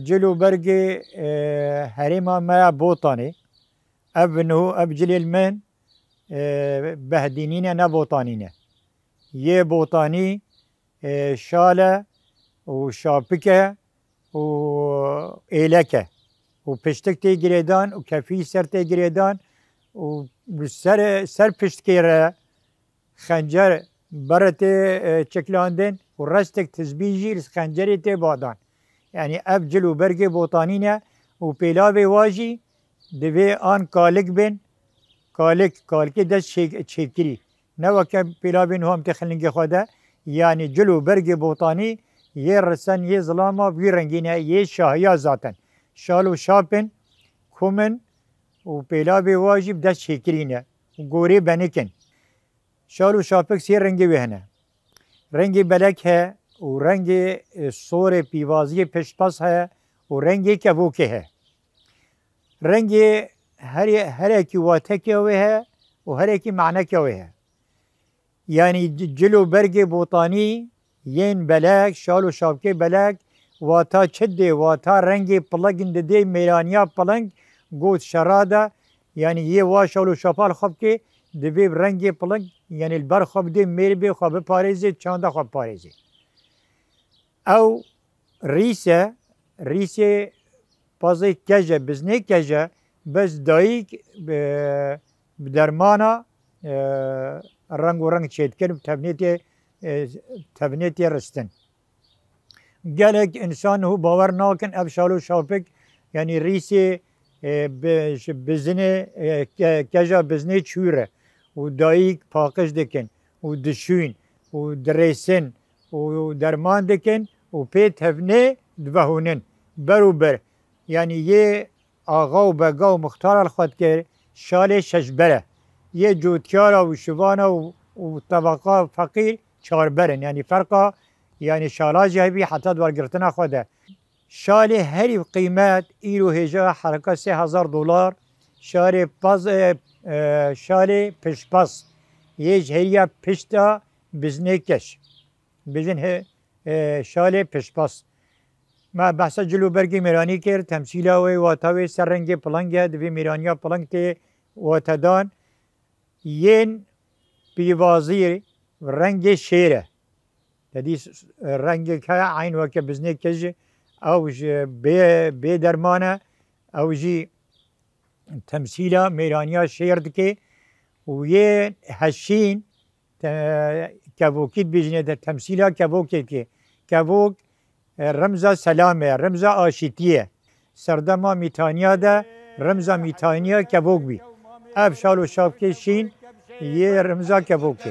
جلو برگ هریما ما بوطانی ابنو ابجل المن بهدینینه نه بوطانینه یه بوطانی شاله و شاپکه و ایلکه و پشتک تی گریدان و کفی سر تی گریدان و سر پشتکی را خنجر برت چکلاندن و رستک تزبیجی خنجری تی بادان یعنی ابجل و برگ بوطانینه و پیلاوی واجی دوی آن کالک بین کالکی دست چکری نه وکه پیلاوی نو هم تخلنگی خوده یعنی جلو برگ بوطانی یه رسن یه ظلاما وی رنگینه یه شاهیا ذاتن شال و شاپن کومن و پیلاوی واجب دست چکرینه و گوری بنکن شال و شاپک سی رنگی وهنه رنگی بلک ہے و رنگ سور پیوازی پشپاس ہے و رنگی کبوکه ہے رنگ هر اکی واته که ہے و هر اکی معنی که ہے یعنی جلو برگ بوطانی ین بلک شال و شابکه بلک واتا چده واتا رنگ پلنگ ده میرانیا پلنگ گوت شراده یعنی یه وا شال و شاپال خوب که دوی رنگ پلنگ یعنی البر خوب ده میر بی خواب پارزه چانده خواب پارزه او ریسه پازه کجه بزنه کجه بس دایک درمانا رنگ و رنگ چید کرد تبنیتی رستن گلک انسان هو باور ناکن اب شالو شاپک یعنی ریسی بزنه کجا بزنه چوره و دایک پاکش دکن و دشوین و درسن و درمان دکن و پی تبنه دبهونن بروبر یعنی یه آقا و بگا و مختار الخواد که شال ششبره یه جوتکارا و شوانه و طبقه فقیر چهار برن یعنی فرقا یعنی شالا جهبی حتی دورگرتنا خوده شال هری قیمت ایرو هجا حرکت $3000 شال پشپاس یه هریا پشتا بزنه کش بزن شال پشپاس ما بحث جلو برگی میرانی کرد تمثیله و واتاوی سر رنگ پلنگه دوی میرانیا پلنگ تی واتدان ین پیوازی رنگ شیره تدی رنگ که عین وکه بزنه کج او بی درمانه او جی تمثیله میرانیا شیر دکی و یه هشین کبوکید بجنه در تمثیله کبوکید که کبوک رمز سلامه رمز آشتیه سردما میتانیا ده رمز میتانیا کبوک بی اب شال و شابکه شین یه رمز کبوکه